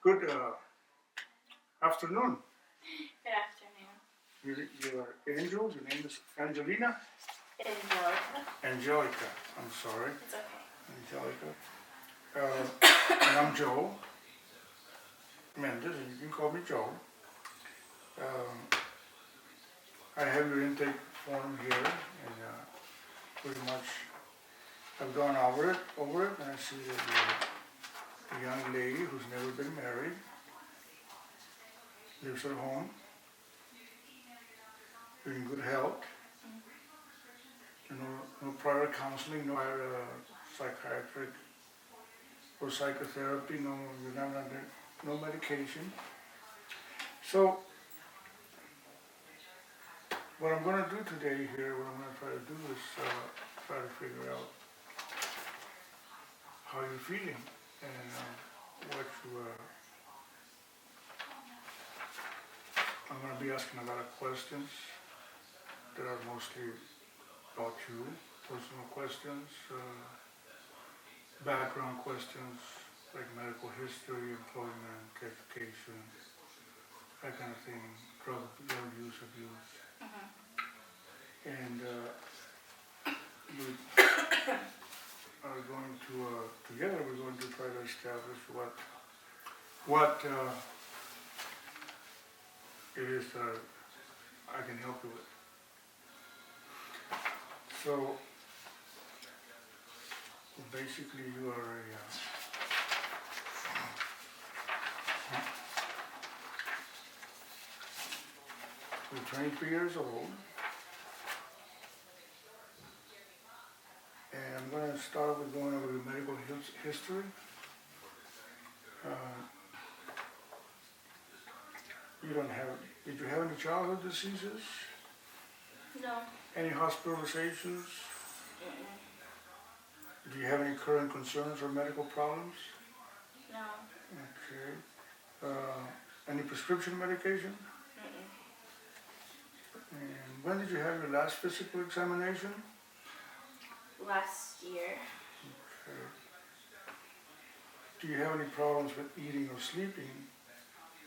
Good afternoon. Good afternoon. You're Angel. Your name is Angelina? Angelica. Angelica. I'm sorry. It's okay. Angelica. And I'm Joe Mendez, and you can call me Joe. I have your intake form here, and pretty much I've gone over it, and I see that you're a young lady who's never been married, lives at home, you're in good health, no prior counseling, no prior psychiatric or psychotherapy, you're not under no medication. So what I'm going to do today here, what I'm going to try to do is try to figure out how you're feeling and what you I'm going to be asking a lot of questions that are mostly about you, personal questions, background questions like medical history, employment, education, that kind of thing, drug use, abuse. And we are going to, together we're going to try to establish what it is that I can help you with. So basically you are you're 23 years old. And I'm going to start with going over your medical history. Did you have any childhood diseases? No. Any hospitalizations? Do you have any current concerns or medical problems? No. Okay. Any prescription medication? And when did you have your last physical examination? Last year. Okay. Do you have any problems with eating or sleeping,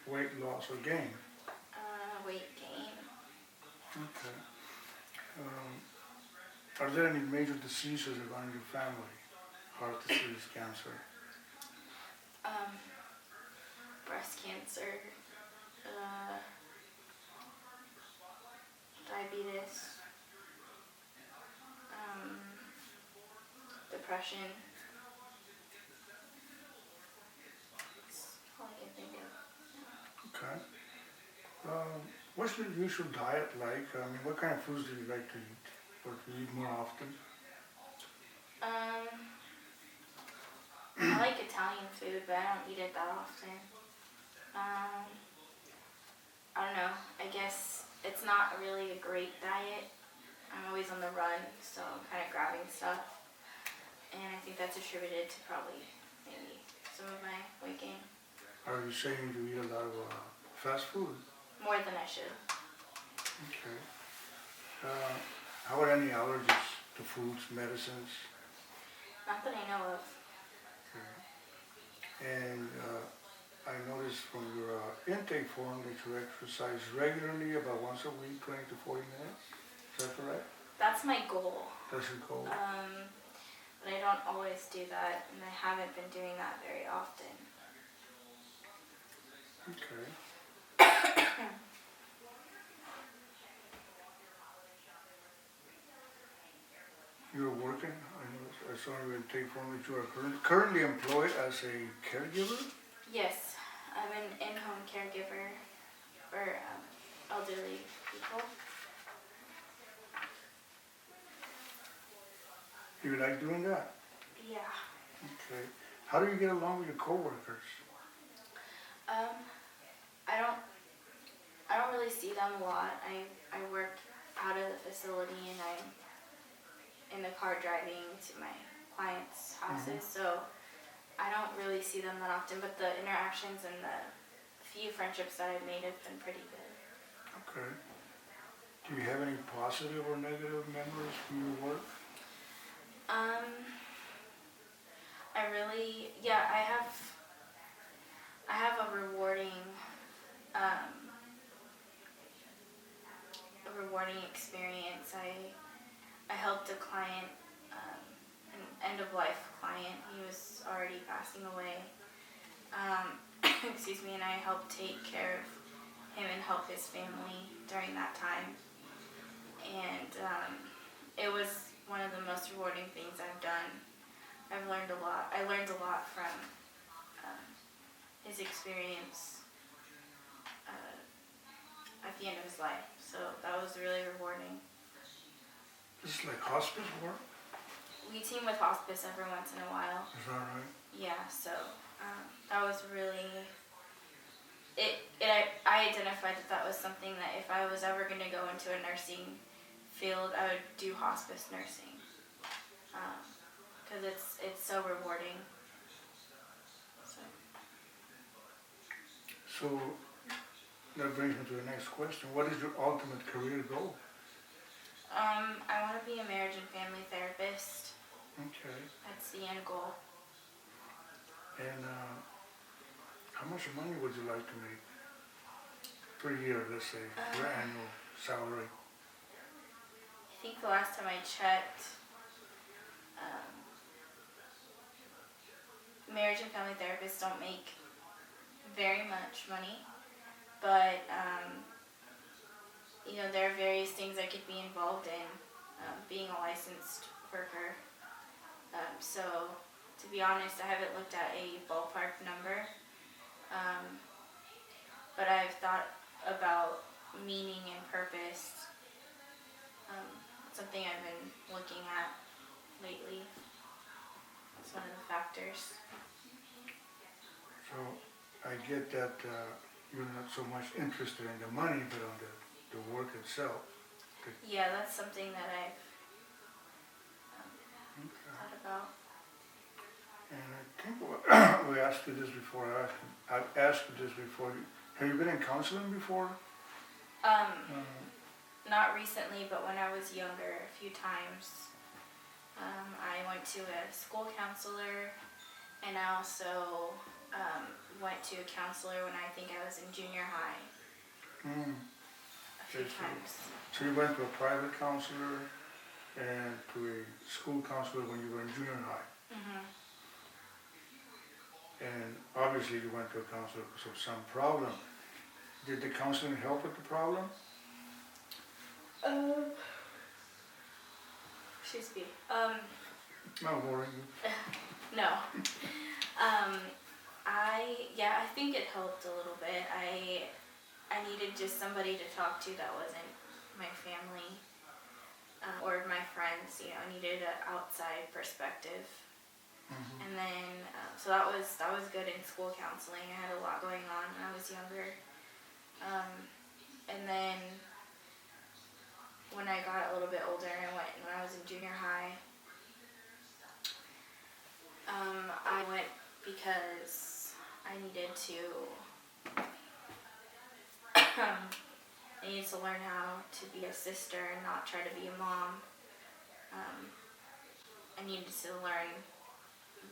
weight loss or gain? Weight gain. Okay. Are there any major diseases around your family? Heart disease, cancer? Breast cancer. Diabetes. Depression. That's all I can think of. Okay. What's your usual diet like? I mean, what kind of foods do you like to eat? Or do you eat more often? I like Italian food, but I don't eat it that often. I don't know. I guess it's not really a great diet. I'm always on the run, so I'm kind of grabbing stuff. And I think that's attributed to probably maybe some of my weight gain. Are you saying you eat a lot of fast food? More than I should. Okay. How about any allergies to foods, medicines? Not that I know of. Okay. And I noticed from your intake form that you exercise regularly, about once a week, 20 to 40 minutes. Is that correct? That's my goal. That's your goal? But I don't always do that, and I haven't been doing that very often. Okay. You're working. I saw your intake form that you are currently employed as a caregiver? Yes, I'm an in-home caregiver for elderly people. You like doing that? Yeah. Okay. How do you get along with your coworkers? I don't really see them a lot. I work out of the facility and I'm in the car driving to my clients' houses, so I don't really see them that often, but the interactions and the few friendships that I've made have been pretty good. Okay. Do you have any positive or negative memories from your work? I have a life client. He was already passing away. Excuse me, and I helped take care of him and help his family during that time. And it was one of the most rewarding things I've done. I've learned a lot. I learned a lot from his experience at the end of his life. So that was really rewarding. This is like hospice work? We team with hospice every once in a while. Is that right? Yeah, so that was really, I identified that was something that if I was ever going to go into a nursing field, I would do hospice nursing. Because it's so rewarding. So that brings me to the next question. What is your ultimate career goal? I want to be a marriage and family therapist. Okay. That's the end goal. And how much money would you like to make per year, let's say, your annual salary? I think the last time I checked, marriage and family therapists don't make very much money, but there are various things I could be involved in, being a licensed worker. So to be honest, I haven't looked at a ballpark number, but I've thought about meaning and purpose. Something I've been looking at lately. It's one of the factors. So I get that you're not so much interested in the money, but on the work itself. Yeah, that's something that I've thought about. And I think we asked you this before. I've asked you this before. Have you been in counseling before? Not recently, but when I was younger, a few times. I went to a school counselor, and I also went to a counselor when I think I was in junior high. A few times. So you went to a private counselor and to a school counselor when you were in junior high. Mm-hmm. And obviously you went to a counselor because of some problem. Did the counseling help with the problem? Excuse me. Not boring you. No. I think it helped a little bit. I needed just somebody to talk to that wasn't my family or my friends. I needed an outside perspective. Mm-hmm. And then, so that was good in school counseling. I had a lot going on when I was younger. And then when I got a little bit older and when I was in junior high, I went because I needed to learn how to be a sister and not try to be a mom. I needed to learn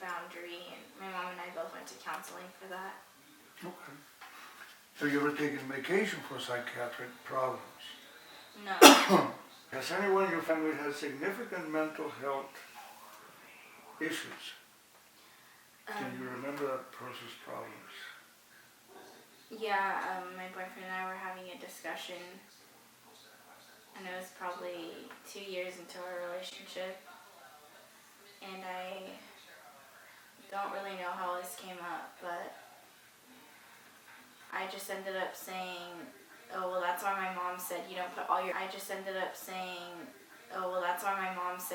boundary, and my mom and I both went to counseling for that. Okay. Have you ever taken vacation for psychiatric problems? No. Has anyone in your family had significant mental health issues? Can you remember that person's problems? Yeah, my boyfriend and I were having a discussion, and it was probably 2 years into our relationship, and I don't really know how this came up, but I just ended up saying, oh, well, that's why my mom said you don't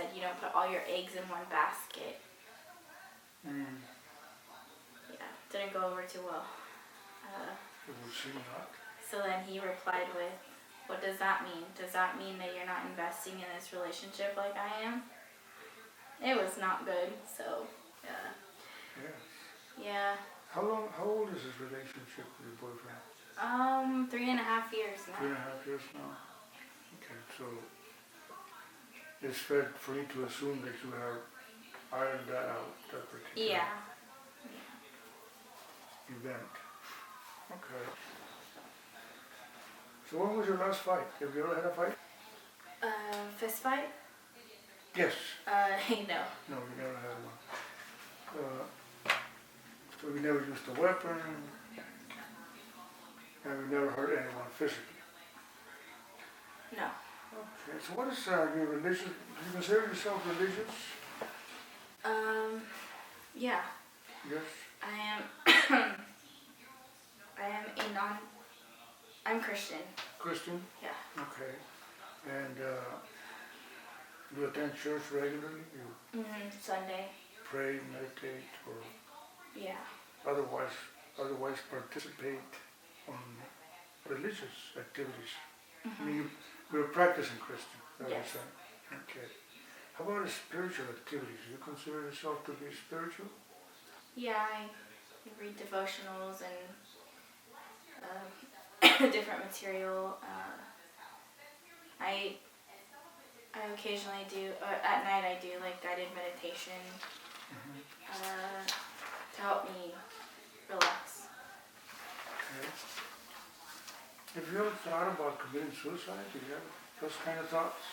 put all your eggs in one basket. Yeah, didn't go over too well. So then he replied with, what does that mean? Does that mean that you're not investing in this relationship like I am? It was not good, so, yeah. Yeah. How old is this relationship with your boyfriend? 3.5 years now. 3.5 years now? Okay, so it's fair for you to assume that you have ironed that out, that particular event. Okay. So when was your last fight? Have you ever had a fight? Fist fight? Yes. No. No, you never had one. So we never used a weapon, and we never hurt anyone physically. No. Okay, so what is your religious, do you consider yourself religious? Yeah. Yes? I am, I'm Christian. Christian? Yeah. Okay. And you attend church regularly? You Sunday. pray, meditate, or Yeah. otherwise participate on religious activities? I mean, you're a practicing Christian, that Yes. is saying. Okay. How about spiritual activities? Do you consider yourself to be spiritual? Yeah, I read devotionals and different material. I occasionally do, or at night I do like guided meditation to help me relax. Okay. Have you ever thought about committing suicide? Do you have those kind of thoughts?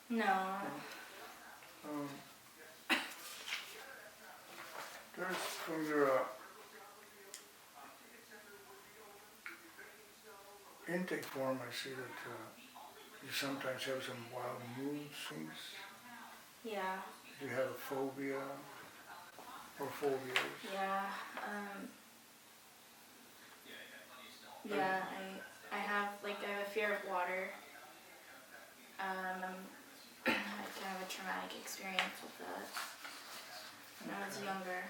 No. Um, there's from your intake form, I see that you sometimes have some wild mood swings. Yeah. Do you have a phobia or phobias? Yeah. Yeah. I have a fear of water. I kind of a traumatic experience with that when I was younger.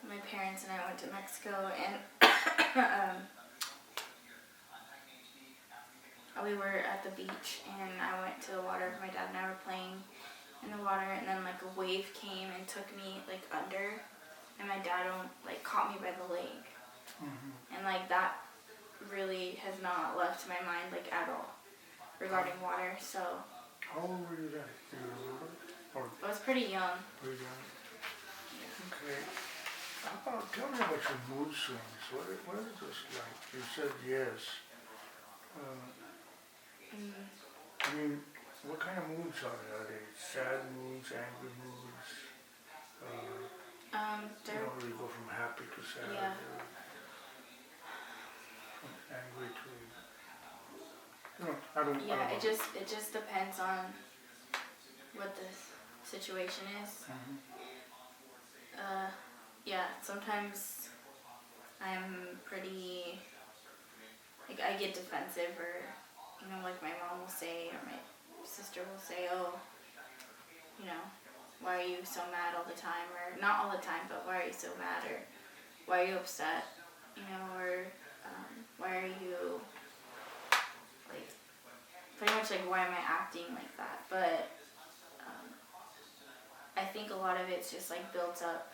My parents and I went to Mexico, and we were at the beach, and I went to the water. My dad and I were playing in the water, and then like a wave came and took me like under, and my dad caught me by the leg, and like that really has not left my mind like at all regarding water. So How old were you then? Do you remember? Or I was pretty young. pretty young? Okay. Tell me about your mood swings. What are those like? You said yes. I mean, what kind of moods are they? Are they sad moods, angry moods? Where you go from happy to sad, Yeah. or from angry to, I don't Yeah, know. it just depends on what the situation is. Yeah, sometimes I'm pretty, I get defensive, or, like my mom will say, or my sister will say, oh, why are you so mad all the time? Or not all the time, but why are you so mad? Or why are you upset? Or why are you, pretty much why am I acting like that? But I think a lot of it's just built up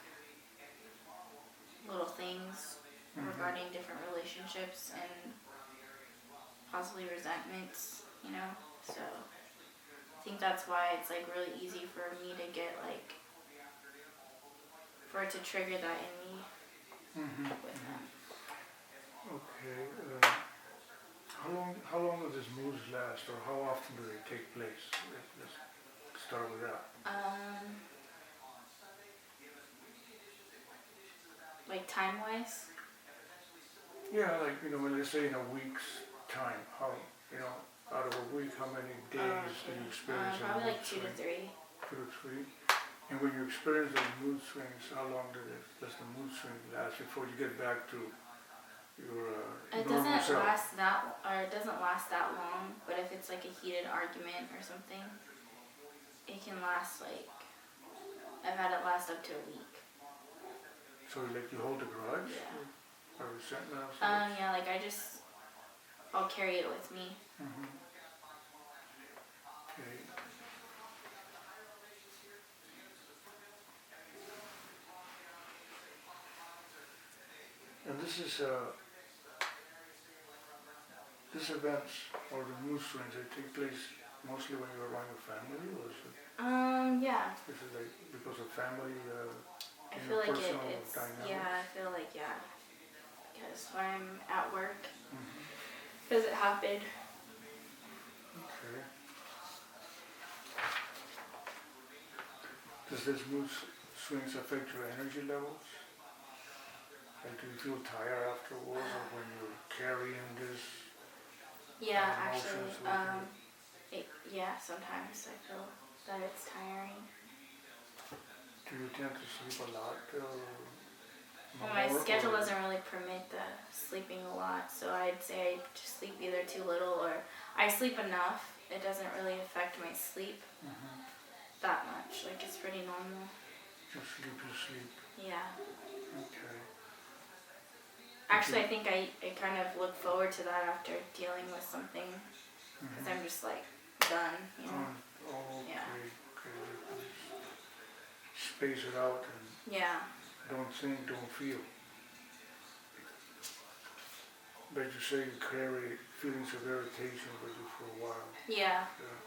little things regarding different relationships and possibly resentments, so I think that's why it's really easy for me to get for it to trigger that in me with them. Okay. How long do these moods last, or how often do they take place? Let's start with that. Time wise? Yeah, when they say in a week's time, how, out of a week, how many days do you experience a probably mood 2 to swing? 3. 2 to 3. And when you experience those mood swings, how long does the mood swing last before you get back to your It normal doesn't self? it doesn't last that long, but if it's a heated argument or something, it can last I've had it last up to a week. So you hold a grudge? Yeah. Or resentment of sorts? Yeah, I'll carry it with me. Okay. And these events or the mood swings, they take place mostly when you're around your family, or is it? Yeah. Is it because of family? I feel like personal it's, dynamics? yeah, I feel because when I'm at work, does it happen? Okay. Does this mood swings affect your energy levels? Like, do you feel tired afterwards, or when you're carrying this Yeah, emotions actually, with you? yeah, sometimes I feel that it's tiring. Do you tend to sleep a lot? Well, my More schedule or? doesn't really permit the sleeping a lot, so I'd say I just sleep either too little or I sleep enough. It doesn't really affect my sleep Mhm. that much. Like, it's pretty normal. You sleep. Yeah. Okay. Actually, I think I kind of look forward to that after dealing with something because I'm just like done, you know? Okay, Yeah. okay. Space it out and Yeah. don't think, don't feel. But you say you carry feelings of irritation with you for a while. Yeah. Yeah.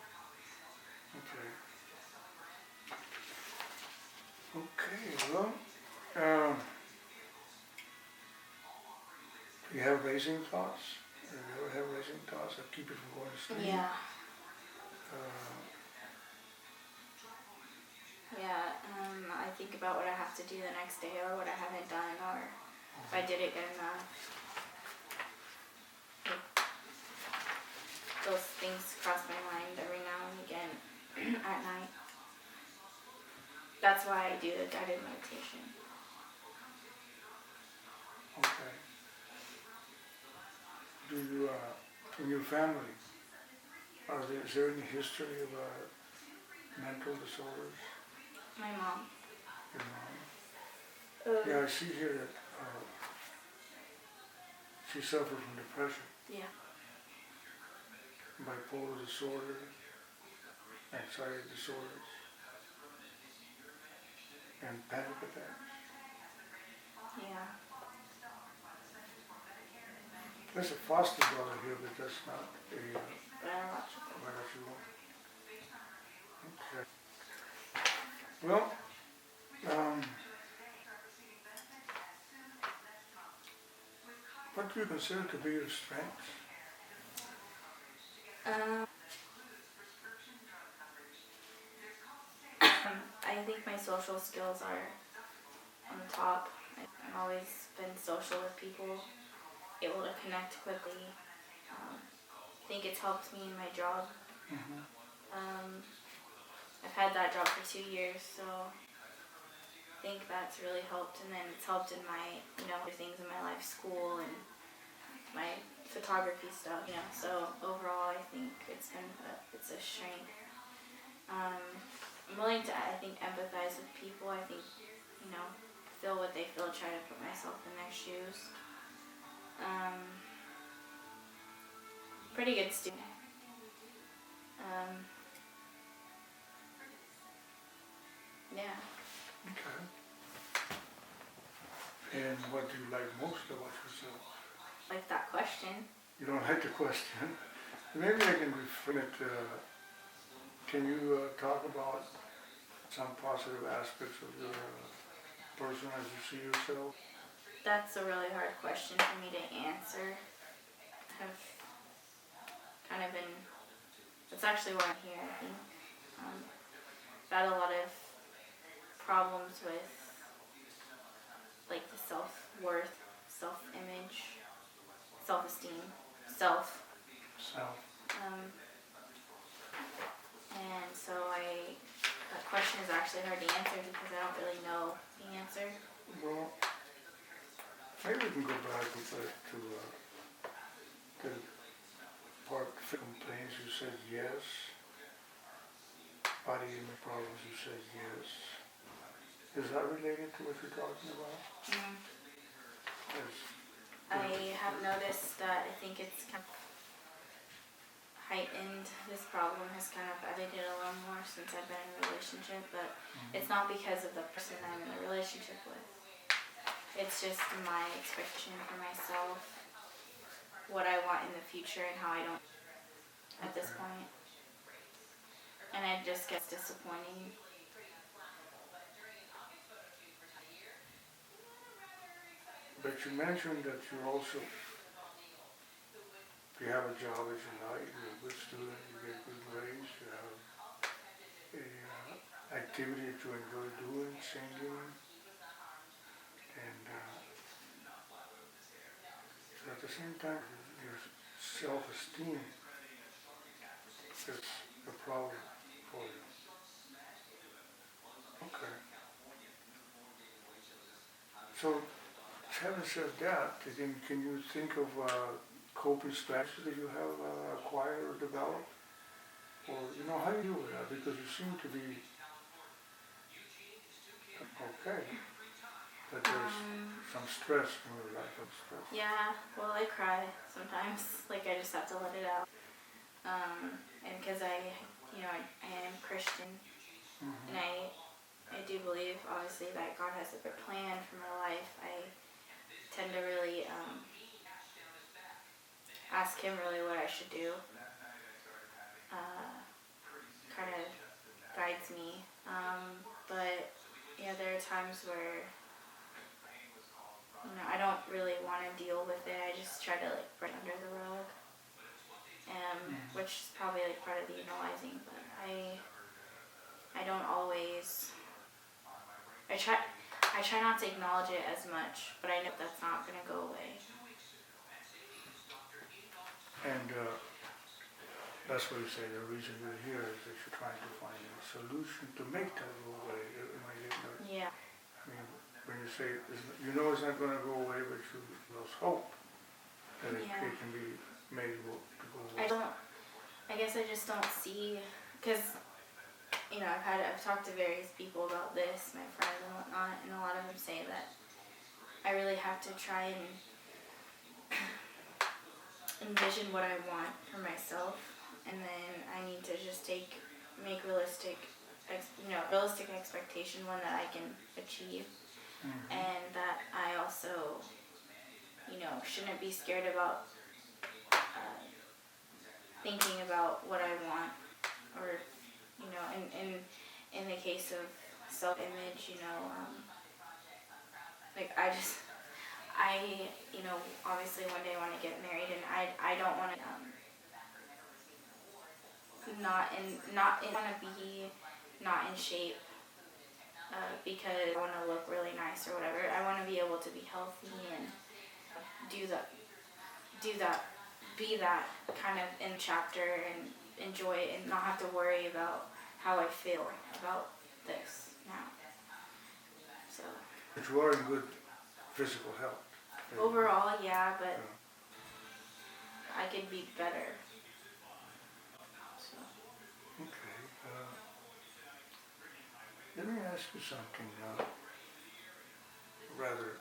Okay. Okay, well, do you have racing thoughts? Do you ever have racing thoughts that keep you from going to sleep? Yeah. Uh, Yeah. I think about what I have to do the next day or what I haven't done or if I did it good enough. Those things cross my mind every now and again at night. That's why I do the guided meditation. okay. Do you, in your family, is there any history of mental disorders? My mom. Your mom? Uh, Yeah, I see here that she suffered from depression, Yeah. bipolar disorder, anxiety disorders, and panic attacks. Yeah. There's a foster brother here, but that's not a Biological. biological. Okay. Well, what do you consider to be your strengths? Um, I think my social skills are on the top. I've always been social with people, able to connect quickly. I think it's helped me in my job. Mm-hmm. I've had that job for 2 years, so I think that's really helped. And then it's helped in my, other things in my life, school and my photography stuff. So overall, I think it's a strength. I'm willing to, I think, empathize with people. I think, feel what they feel, try to put myself in their shoes. Pretty good student. Yeah. Okay. And what do you like most about yourself? Like that question. You don't like the question. Maybe I can reframe it. Can you talk about some positive aspects of your person as you see yourself? That's a really hard question for me to answer. I've kind of been, that's actually why I'm here, I think. I've had a lot of problems with like the self-worth, self-image, self-esteem, self. Self. And so that question is actually hard to answer because I don't really know the answer. Well, maybe we can go back to the part of complaints. You said yes. Body image problems. You said yes. Is that related to what you're talking about? Yes. I have noticed that I think it's kind of heightened. This problem has kind of elevated a little more since I've been in a relationship, but it's not because of the person I'm in a relationship with. It's just my expectation for myself, what I want in the future and how I don't at this point. And it just gets disappointing. But you mentioned that you also, you have a job that you like, you're a good student, you get good grades, you have a activity that you enjoy doing, singing, and so at the same time, your self-esteem is a problem for you. Okay. So, having said that, can you think of coping strategies that you have acquired or developed? Or, how do you deal with that? Because you seem to be okay, but there's some stress in your life, Yeah, well, I cry sometimes. Like, I just have to let it out. And because I am Christian, and I do believe, obviously, that God has a good plan for my life. I tend to really ask Him really what I should do. Kind of guides me. But there are times where I don't really want to deal with it. I just try to brush it under the rug, which is probably part of the utilizing. But I don't always. I try not to acknowledge it as much, but I know that's not gonna go away. And that's what you say, the reason you're here is that you're trying to find a solution to make that go away. Am I getting that? Yeah. I mean, when you say, it's not going to go away, but you lose hope that it can be made to go away. I guess I just don't see, because, I've talked to various people about this, my friends and whatnot, and a lot of them say that I really have to try and envision what I want for myself, and then I need to just make realistic expectation, one that I can achieve, and that I also, shouldn't be scared about thinking about what I want, or, in the case of self-image, obviously one day I want to get married, and I don't want to not in shape because I want to look really nice or whatever. I want to be able to be healthy and be that kind of in chapter and enjoy it and not have to worry about how I feel about this now. So. But you are in good physical health. Overall, yeah, but I could be better. So. Okay. Let me ask you something. Rather,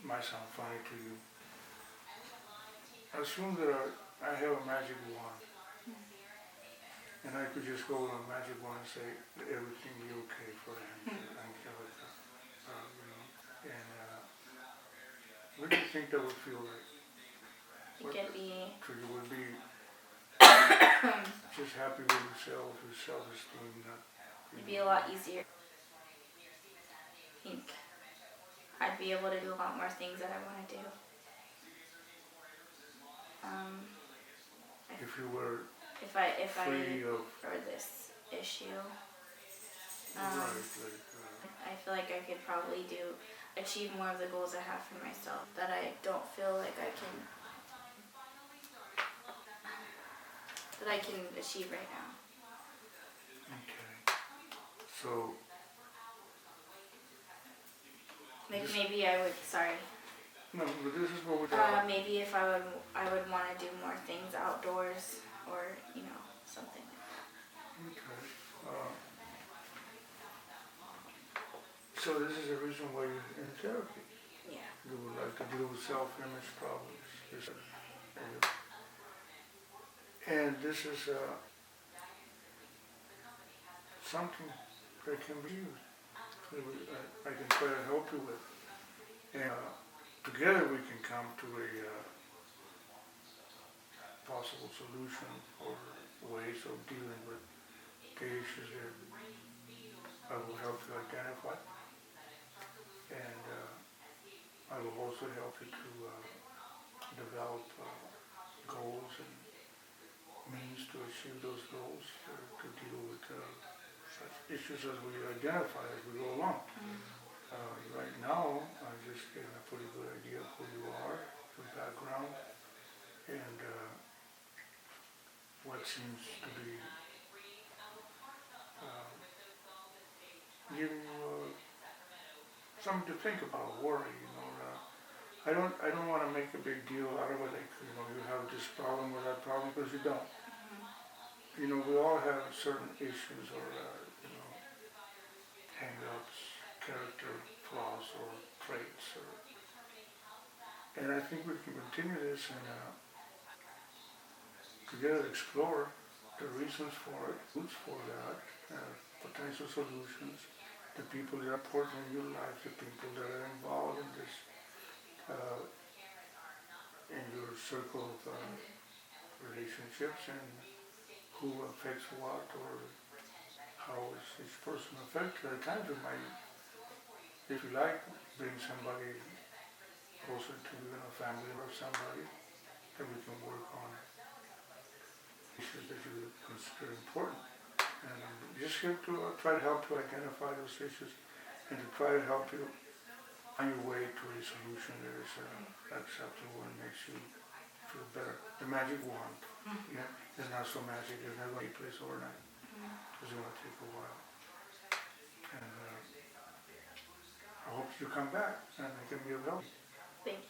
might sound funny to you. Assume that I have a magic wand, and I could just go with a magic wand and say everything will be okay for Angelica, and what do you think that would feel like? So you would be just happy with yourself, your self-esteem. It'd be a lot easier. I think I'd be able to do a lot more things that I want to do. If you were free for this issue, I feel like I could probably achieve more of the goals I have for myself that I don't feel like I can achieve right now. Okay. So. Maybe I would. Sorry. No, but this is what we're maybe if I would want to do more things outdoors, or something. Okay. So this is the reason why you're in therapy. Yeah. You would like to deal with self-image problems. And this is something that can be used. I can try to help you with. And together we can come to a possible solution or ways of dealing with the issues that I will help you identify. And I will also help you to develop goals and means to achieve those goals, to deal with such issues as we identify as we go along. Right now, I'm just getting a pretty good idea of who you are, your background, and what seems to be giving you something to think about, worry, you know. I don't want to make a big deal out of it, like, you know, you have this problem or that problem, because you don't. You know, we all have certain issues or, you know, hang-ups, character flaws or traits, and I think we can continue this and together explore the reasons for it, roots for that, potential solutions, the people that are important in your life, the people that are involved in this, in your circle of relationships, and who affects what, or how is each person affected. At times it might, if you like, bring somebody closer to you in a family or somebody that we can work on issues that you consider important. And just here to try to help to identify those issues and to try to help you find your way to a solution that is acceptable and makes you feel better. The magic wand, yeah, is not so magic. It's never going to be placed overnight. It's going to take a while. And I hope you come back and I can be of help. Thanks.